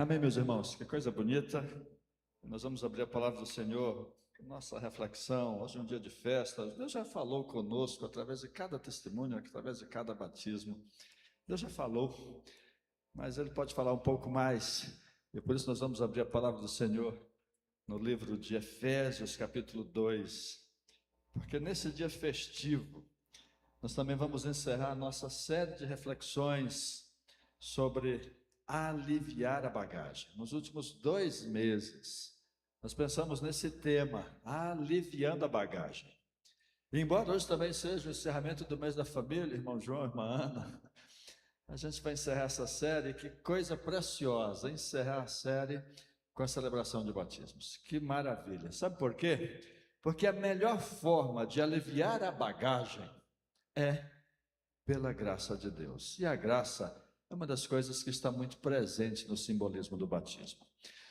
Amém, meus irmãos, que coisa bonita. Nós vamos abrir a palavra do Senhor, nossa reflexão. Hoje é um dia de festa. Deus já falou conosco através de cada testemunho, através de cada batismo. Deus já falou, mas Ele pode falar um pouco mais. E por isso nós vamos abrir a palavra do Senhor no livro de Efésios, capítulo 2. Porque nesse dia festivo, nós também vamos encerrar a nossa série de reflexões sobre aliviar a bagagem. Nos últimos 2 meses, nós pensamos nesse tema, aliviando a bagagem. E embora hoje também seja o encerramento do mês da família, irmão João, irmã Ana, a gente vai encerrar essa série. Que coisa preciosa, encerrar a série com a celebração de batismos. Que maravilha. Sabe por quê? Porque a melhor forma de aliviar a bagagem é pela graça de Deus. E a graça é uma das coisas que está muito presente no simbolismo do batismo.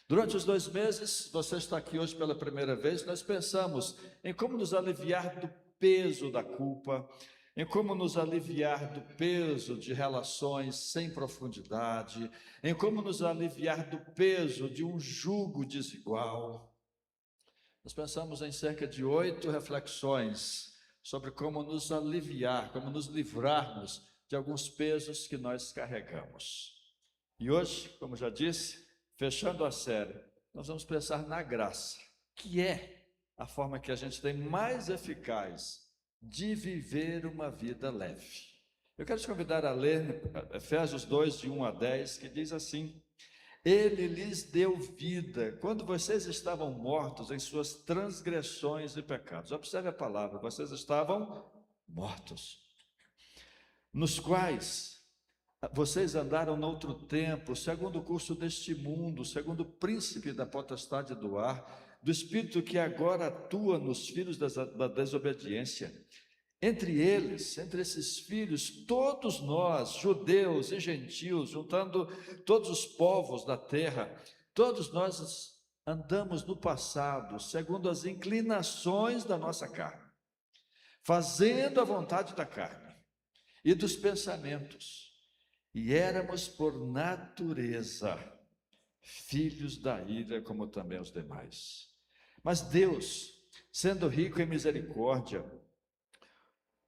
Durante os 2 meses, você está aqui hoje pela primeira vez, nós pensamos em como nos aliviar do peso da culpa, em como nos aliviar do peso de relações sem profundidade, em como nos aliviar do peso de um jugo desigual. Nós pensamos em cerca de 8 reflexões sobre como nos aliviar, como nos livrarmos de alguns pesos que nós carregamos. E hoje, como já disse, fechando a série, nós vamos pensar na graça, que é a forma que a gente tem mais eficaz de viver uma vida leve. Eu quero te convidar a ler Efésios 2, de 1 a 10, que diz assim: Ele lhes deu vida quando vocês estavam mortos em suas transgressões e pecados. Observe a palavra, vocês estavam mortos, nos quais vocês andaram noutro tempo, segundo o curso deste mundo, segundo o príncipe da potestade do ar, do espírito que agora atua nos filhos da desobediência. Entre eles, entre esses filhos, todos nós, judeus e gentios, juntando todos os povos da terra, todos nós andamos no passado, segundo as inclinações da nossa carne, fazendo a vontade da carne e dos pensamentos, e éramos por natureza filhos da ira, como também os demais. Mas Deus, sendo rico em misericórdia,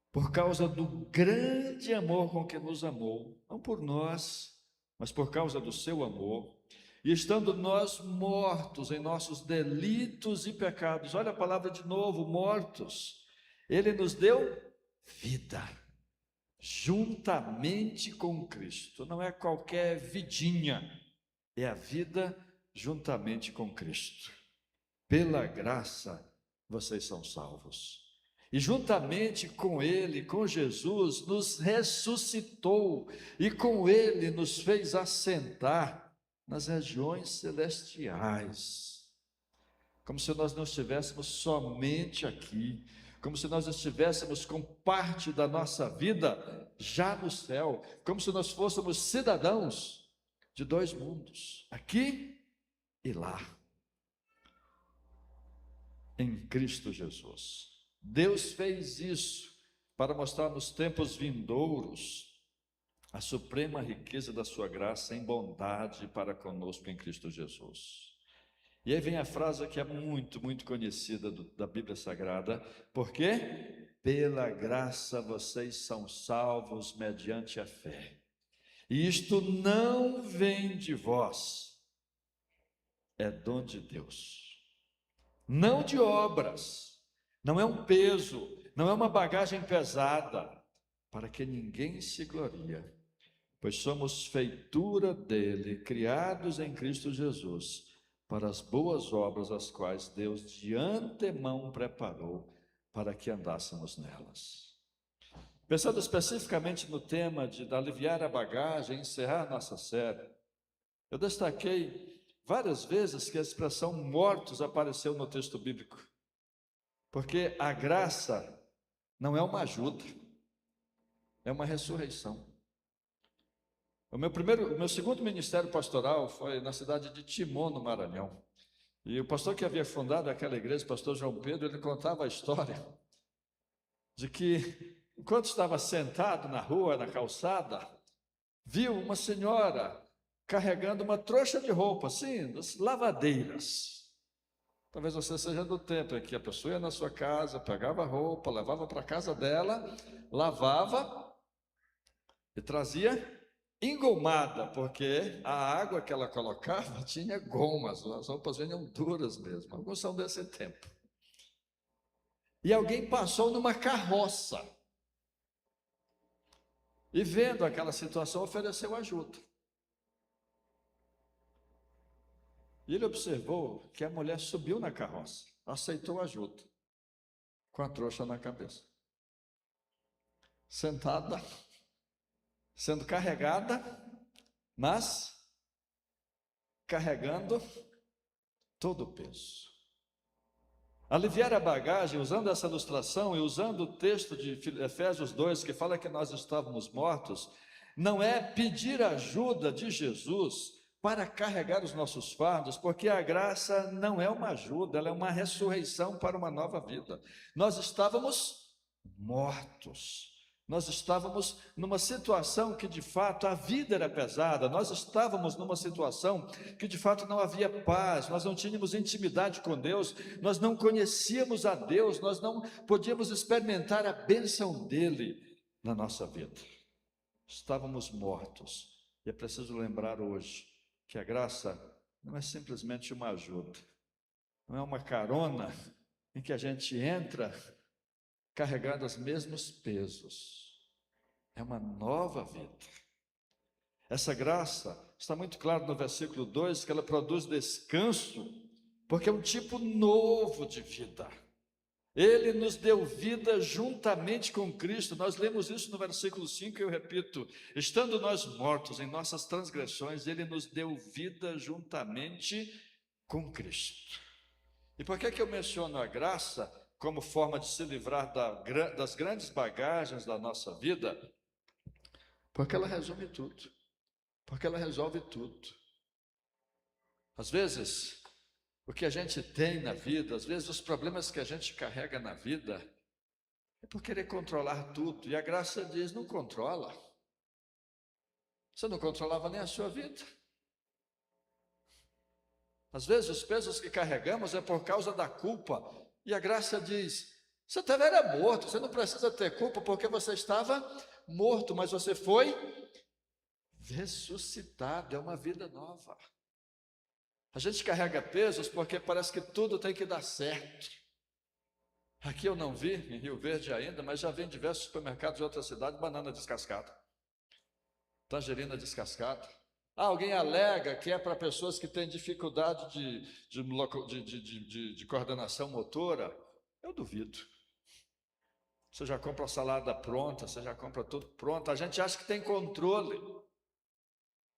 por causa do grande amor com que nos amou, não por nós, mas por causa do seu amor, e estando nós mortos em nossos delitos e pecados, olha a palavra de novo, mortos, Ele nos deu vida, juntamente com Cristo. Não é qualquer vidinha, é a vida juntamente com Cristo. Pela graça vocês são salvos. E juntamente com Ele, com Jesus, nos ressuscitou e com Ele nos fez assentar nas regiões celestiais. Como se nós não estivéssemos somente aqui, como se nós estivéssemos com parte da nossa vida já no céu, como se nós fôssemos cidadãos de 2 mundos, aqui e lá, em Cristo Jesus. Deus fez isso para mostrar nos tempos vindouros a suprema riqueza da sua graça em bondade para conosco em Cristo Jesus. E aí vem a frase que é muito, muito conhecida da Bíblia Sagrada: porque pela graça vocês são salvos mediante a fé. E isto não vem de vós, é dom de Deus, não de obras, não é um peso, não é uma bagagem pesada, para que ninguém se glorie, pois somos feitura dele, criados em Cristo Jesus, para as boas obras, as quais Deus de antemão preparou para que andássemos nelas. Pensando especificamente no tema de aliviar a bagagem, encerrar nossa série, eu destaquei várias vezes que a expressão mortos apareceu no texto bíblico, porque a graça não é uma ajuda, é uma ressurreição. O meu segundo ministério pastoral foi na cidade de Timon, no Maranhão. E o pastor que havia fundado aquela igreja, o pastor João Pedro, ele contava a história de que, enquanto estava sentado na rua, na calçada, viu uma senhora carregando uma trouxa de roupa, assim, das lavadeiras. Talvez você seja do tempo em que a pessoa ia na sua casa, pegava a roupa, levava para a casa dela, lavava e trazia engomada, porque a água que ela colocava tinha gomas, as roupas vinham duras mesmo. Alguns são desse tempo. E alguém passou numa carroça e, vendo aquela situação, ofereceu ajuda. E ele observou que a mulher subiu na carroça, aceitou ajuda, com a trouxa na cabeça, sentada, sendo carregada, mas carregando todo o peso. Aliviar a bagagem, usando essa ilustração e usando o texto de Efésios 2, que fala que nós estávamos mortos, não é pedir ajuda de Jesus para carregar os nossos fardos, porque a graça não é uma ajuda, ela é uma ressurreição para uma nova vida. Nós estávamos mortos. Nós estávamos numa situação que de fato a vida era pesada, nós estávamos numa situação que de fato não havia paz, nós não tínhamos intimidade com Deus, nós não conhecíamos a Deus, nós não podíamos experimentar a bênção dEle na nossa vida. Estávamos mortos. E é preciso lembrar hoje que a graça não é simplesmente uma ajuda, não é uma carona em que a gente entra carregando os mesmos pesos. É uma nova vida. Essa graça está muito claro no versículo 2, que ela produz descanso, porque é um tipo novo de vida. Ele nos deu vida juntamente com Cristo. Nós lemos isso no versículo 5, eu repito: estando nós mortos em nossas transgressões, Ele nos deu vida juntamente com Cristo. E por que eu menciono a graça como forma de se livrar das grandes bagagens da nossa vida? Porque ela resume tudo, porque ela resolve tudo. Às vezes, o que a gente tem na vida, às vezes os problemas que a gente carrega na vida, é por querer controlar tudo, e a graça diz: não controla. Você não controlava nem a sua vida. Às vezes os pesos que carregamos é por causa da culpa, e a graça diz: você também era morto, você não precisa ter culpa, porque você estava morto, mas você foi ressuscitado, é uma vida nova. A gente carrega pesos porque parece que tudo tem que dar certo. Aqui eu não vi, em Rio Verde ainda, mas já vi em diversos supermercados de outra cidade, banana descascada, tangerina descascada. Alguém alega que é para pessoas que têm dificuldade de coordenação motora. Eu duvido. Você já compra a salada pronta, você já compra tudo pronto. A gente acha que tem controle.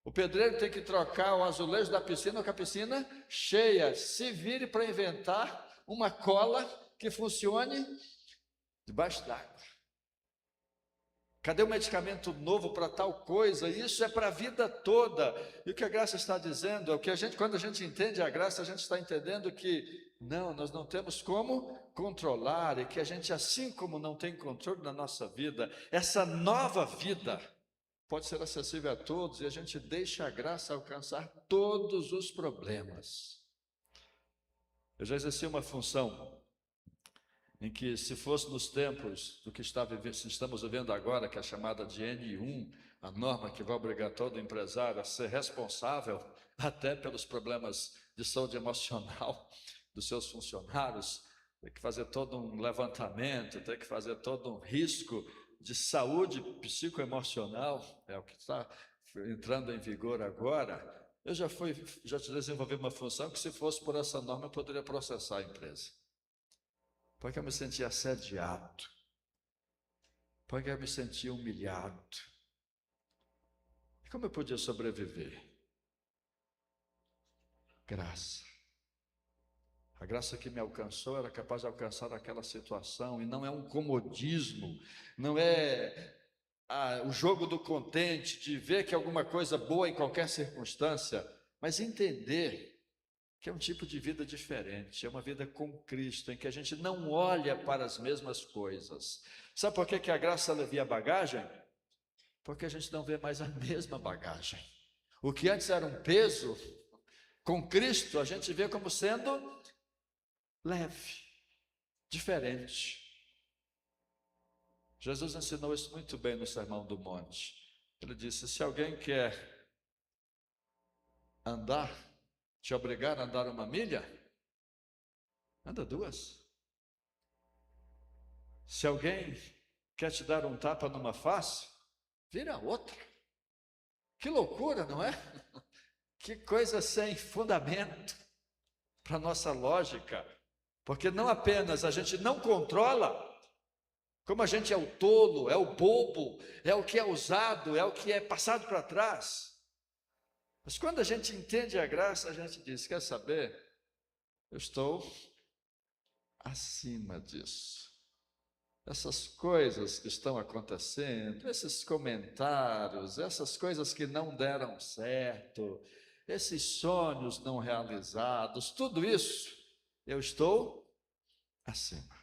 O pedreiro tem que trocar o azulejo da piscina com a piscina cheia. Se vire para inventar uma cola que funcione debaixo d'água. Cadê o medicamento novo para tal coisa? Isso é para a vida toda. E o que a graça está dizendo é que quando a gente entende a graça, a gente está entendendo que não, nós não temos como controlar, e que a gente, assim como não tem controle na nossa vida, essa nova vida pode ser acessível a todos, e a gente deixa a graça alcançar todos os problemas. Eu já exerci uma função em que, se fosse nos tempos do que estamos vivendo agora, que é a chamada de N1, a norma que vai obrigar todo empresário a ser responsável até pelos problemas de saúde emocional dos seus funcionários, tem que fazer todo um levantamento, tem que fazer todo um risco de saúde psicoemocional, é o que está entrando em vigor agora. Eu já desenvolvi uma função que, se fosse por essa norma, eu poderia processar a empresa. Porque eu me sentia assediado, porque eu me sentia humilhado. E como eu podia sobreviver? Graça. A graça que me alcançou era capaz de alcançar aquela situação, e não é um comodismo, não é o jogo do contente, de ver que alguma coisa boa em qualquer circunstância, mas entender que é um tipo de vida diferente, é uma vida com Cristo, em que a gente não olha para as mesmas coisas. Sabe por que a graça alivia a bagagem? Porque a gente não vê mais a mesma bagagem. O que antes era um peso, com Cristo a gente vê como sendo leve, diferente. Jesus ensinou isso muito bem no Sermão do Monte. Ele disse: se alguém quer andar, te obrigar a andar 1 milha, anda 2. Se alguém quer te dar um tapa numa face, vira outra. Que loucura, não é? Que coisa sem fundamento para a nossa lógica. Porque não apenas a gente não controla, como a gente é o tolo, é o bobo, é o que é usado, é o que é passado para trás. Mas quando a gente entende a graça, a gente diz: quer saber? Eu estou acima disso. Essas coisas que estão acontecendo, esses comentários, essas coisas que não deram certo, esses sonhos não realizados, tudo isso, eu estou acima.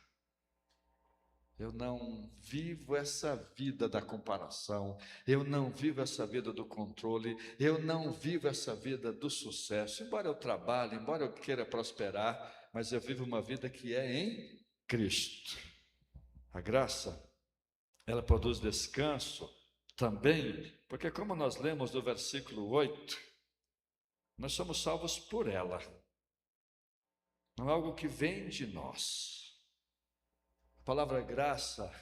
Eu não vivo essa vida da comparação, eu não vivo essa vida do controle, eu não vivo essa vida do sucesso. Embora eu trabalhe, embora eu queira prosperar, mas eu vivo uma vida que é em Cristo. A graça, ela produz descanso também, porque como nós lemos no versículo 8, nós somos salvos por ela, não é algo que vem de nós. A palavra graça,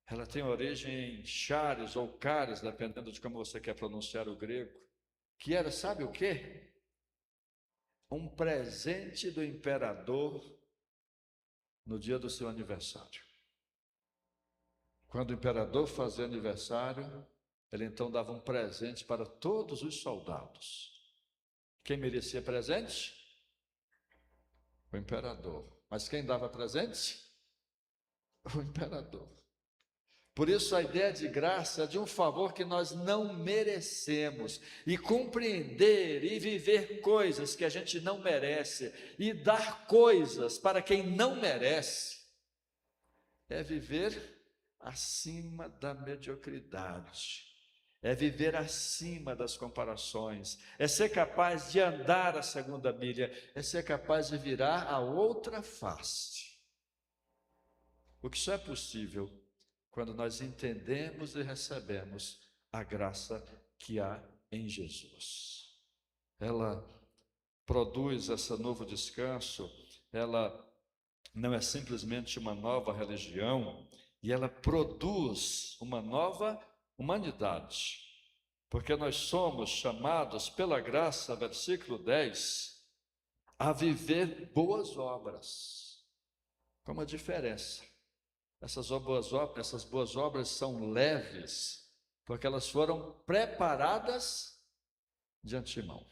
ela tem origem em charis ou caris, dependendo de como você quer pronunciar o grego, que era, sabe o quê? Um presente do imperador no dia do seu aniversário. Quando o imperador fazia aniversário, ele então dava um presente para todos os soldados. Quem merecia presente? O imperador. Mas quem dava presente? O imperador. Por isso a ideia de graça é de um favor que nós não merecemos, e compreender e viver coisas que a gente não merece, e dar coisas para quem não merece, é viver acima da mediocridade, é viver acima das comparações, é ser capaz de andar a 2ª milha, é ser capaz de virar a outra face. O que só é possível quando nós entendemos e recebemos a graça que há em Jesus. Ela produz esse novo descanso, ela não é simplesmente uma nova religião, e ela produz uma nova humanidade, porque nós somos chamados pela graça, versículo 10, a viver boas obras. Com uma diferença: essas boas obras são leves, porque elas foram preparadas de antemão.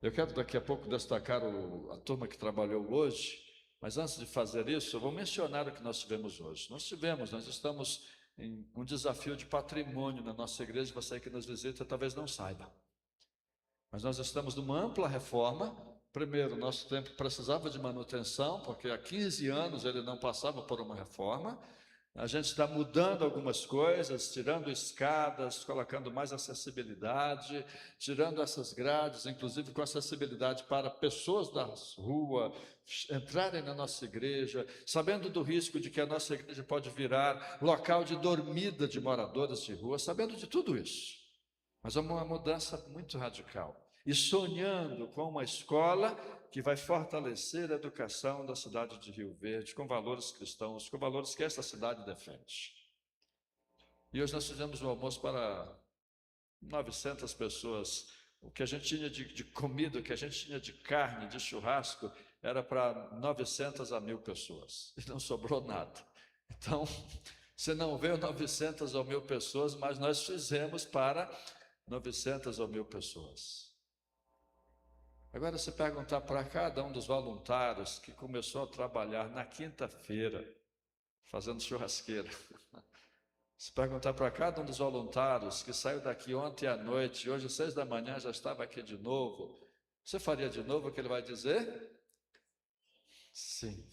Eu quero daqui a pouco destacar a turma que trabalhou hoje, mas antes de fazer isso, eu vou mencionar o que nós tivemos hoje. Nós estamos em um desafio de patrimônio na nossa igreja. Você que nos visita talvez não saiba, mas nós estamos numa ampla reforma. Primeiro, nosso templo precisava de manutenção, porque há 15 anos ele não passava por uma reforma. A gente está mudando algumas coisas, tirando escadas, colocando mais acessibilidade, tirando essas grades, inclusive com acessibilidade para pessoas da rua entrarem na nossa igreja, sabendo do risco de que a nossa igreja pode virar local de dormida de moradores de rua, sabendo de tudo isso. Mas é uma mudança muito radical. E sonhando com uma escola que vai fortalecer a educação da cidade de Rio Verde, com valores cristãos, com valores que esta cidade defende. E hoje nós fizemos um almoço para 900 pessoas. O que a gente tinha de comida, o que a gente tinha de carne, de churrasco, era para 900 a 1.000 pessoas. E não sobrou nada. Então, você não veio 900 ou 1.000 pessoas, mas nós fizemos para 900 ou 1.000 pessoas. Agora, se perguntar para cada um dos voluntários que começou a trabalhar na quinta-feira, fazendo churrasqueira, se perguntar para cada um dos voluntários que saiu daqui ontem à noite, e hoje às 6 da manhã já estava aqui de novo, você faria de novo o que ele vai dizer? Sim.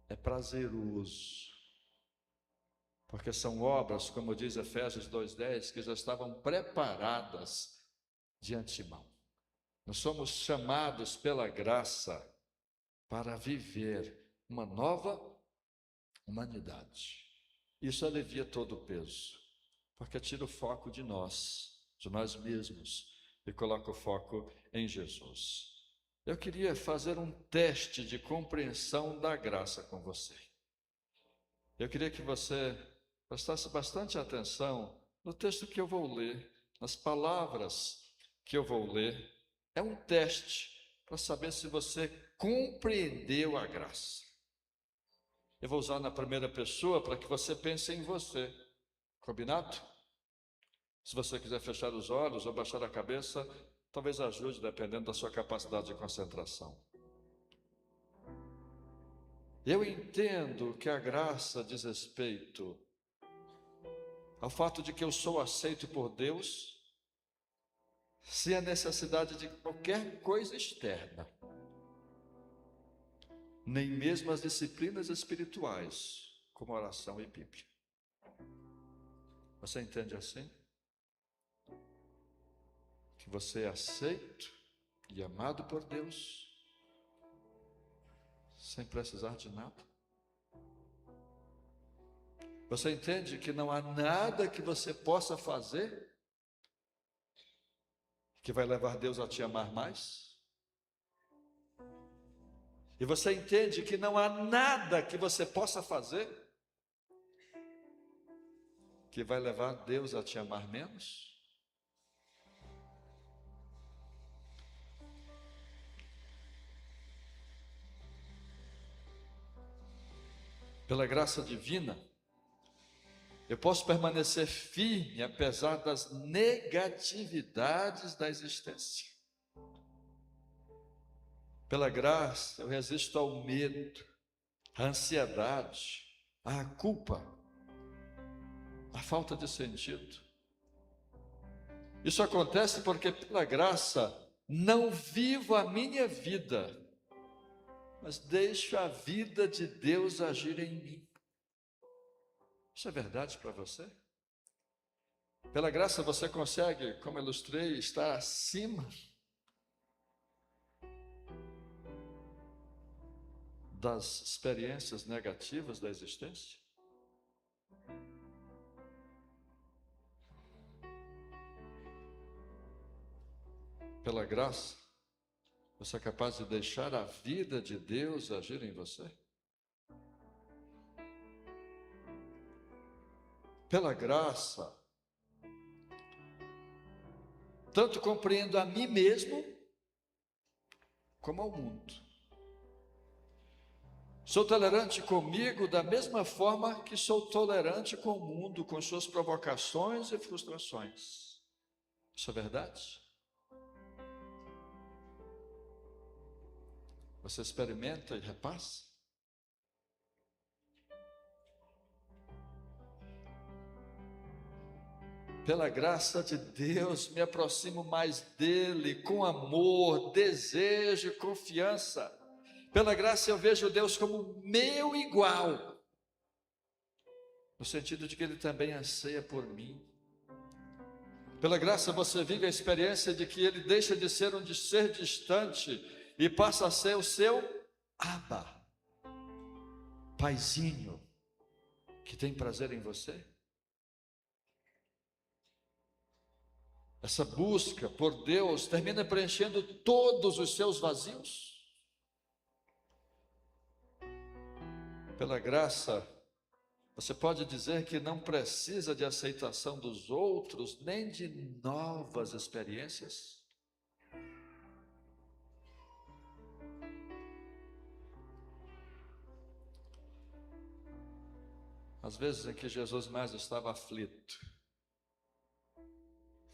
É prazeroso. Porque são obras, como diz Efésios 2:10, que já estavam preparadas de antemão. Nós somos chamados pela graça para viver uma nova humanidade. Isso alivia todo o peso, porque tira o foco de nós mesmos, e coloca o foco em Jesus. Eu queria fazer um teste de compreensão da graça com você. Eu queria que você prestasse bastante atenção no texto que eu vou ler, nas palavras que eu vou ler. É um teste para saber se você compreendeu a graça. Eu vou usar na primeira pessoa para que você pense em você. Combinado? Se você quiser fechar os olhos ou baixar a cabeça, talvez ajude, dependendo da sua capacidade de concentração. Eu entendo que a graça diz respeito ao fato de que eu sou aceito por Deus, sem a necessidade de qualquer coisa externa, nem mesmo as disciplinas espirituais, como oração e Bíblia. Você entende assim? Que você é aceito e amado por Deus, sem precisar de nada? Você entende que não há nada que você possa fazer que vai levar Deus a te amar mais? E você entende que não há nada que você possa fazer que vai levar Deus a te amar menos? Pela graça divina, eu posso permanecer firme apesar das negatividades da existência. Pela graça, eu resisto ao medo, à ansiedade, à culpa, à falta de sentido. Isso acontece porque, pela graça, não vivo a minha vida, mas deixo a vida de Deus agir em mim. Isso é verdade para você? Pela graça você consegue, como ilustrei, estar acima das experiências negativas da existência? Pela graça, você é capaz de deixar a vida de Deus agir em você? Pela graça, tanto compreendo a mim mesmo, como ao mundo. Sou tolerante comigo da mesma forma que sou tolerante com o mundo, com suas provocações e frustrações. Isso é verdade? Você experimenta e repassa? Pela graça de Deus, me aproximo mais dele, com amor, desejo e confiança. Pela graça eu vejo Deus como meu igual, no sentido de que Ele também anseia por mim. Pela graça você vive a experiência de que Ele deixa de ser um ser distante e passa a ser o seu Abba, paizinho, que tem prazer em você. Essa busca por Deus termina preenchendo todos os seus vazios. Pela graça, você pode dizer que não precisa de aceitação dos outros, nem de novas experiências. As vezes em que Jesus mais estava aflito,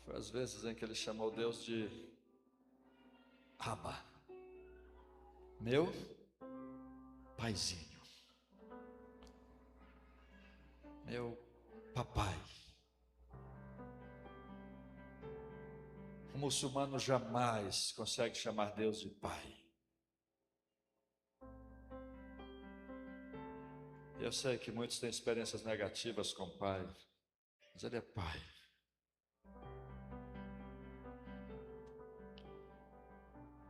foi as vezes em que ele chamou Deus de Abba, meu paizinho, meu papai. O muçulmano jamais consegue chamar Deus de pai. Eu sei que muitos têm experiências negativas com o Pai, mas Ele é Pai.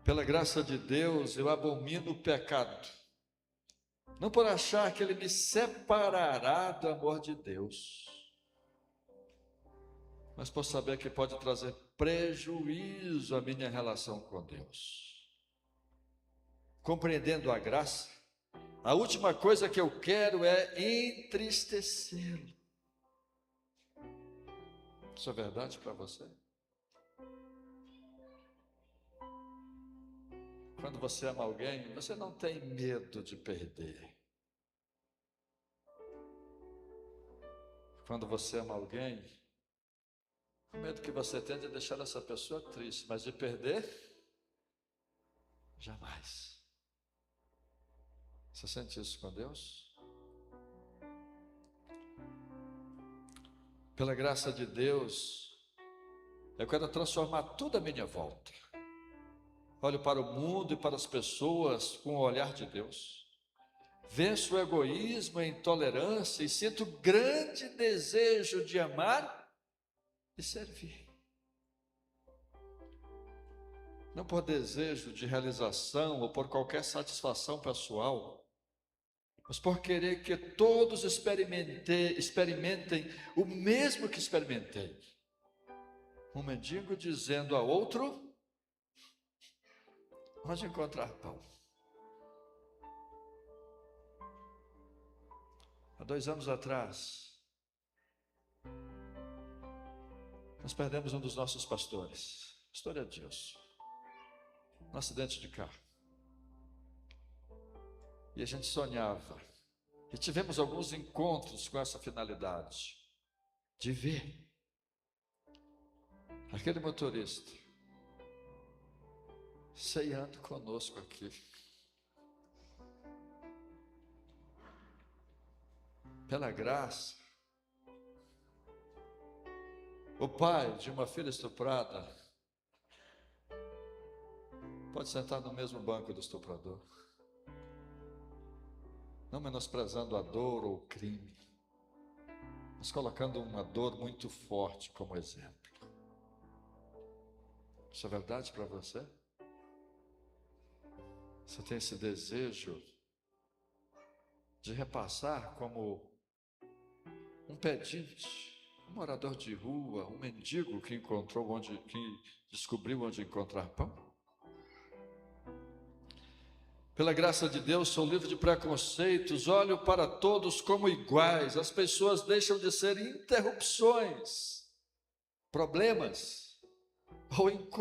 Pela graça de Deus, eu abomino o pecado, não por achar que Ele me separará do amor de Deus, mas por saber que pode trazer prejuízo à minha relação com Deus. Compreendendo a graça, a última coisa que eu quero é entristecê-lo. Isso é verdade para você? Quando você ama alguém, você não tem medo de perder. Quando você ama alguém, o medo que você tem é de deixar essa pessoa triste, mas de perder, jamais. Você sente isso com Deus? Pela graça de Deus, eu quero transformar tudo à minha volta. Olho para o mundo e para as pessoas com o olhar de Deus. Venço o egoísmo, a intolerância e sinto grande desejo de amar e servir. Não por desejo de realização ou por qualquer satisfação pessoal, mas por querer que todos experimentem o mesmo que experimentei. Um mendigo dizendo a outro: onde encontrar pão? Há 2 anos atrás, nós perdemos um dos nossos pastores, pastor Adilson, num acidente de carro. E a gente sonhava, e tivemos alguns encontros com essa finalidade, de ver aquele motorista ceando conosco aqui. Pela graça, o pai de uma filha estuprada pode sentar no mesmo banco do estuprador, não menosprezando a dor ou o crime, mas colocando uma dor muito forte como exemplo. Isso é verdade para você? Você tem esse desejo de repassar como um pedinte, um morador de rua, um mendigo que descobriu onde encontrar pão? Pela graça de Deus, sou livre de preconceitos, olho para todos como iguais. As pessoas deixam de ser interrupções, problemas ou incômodos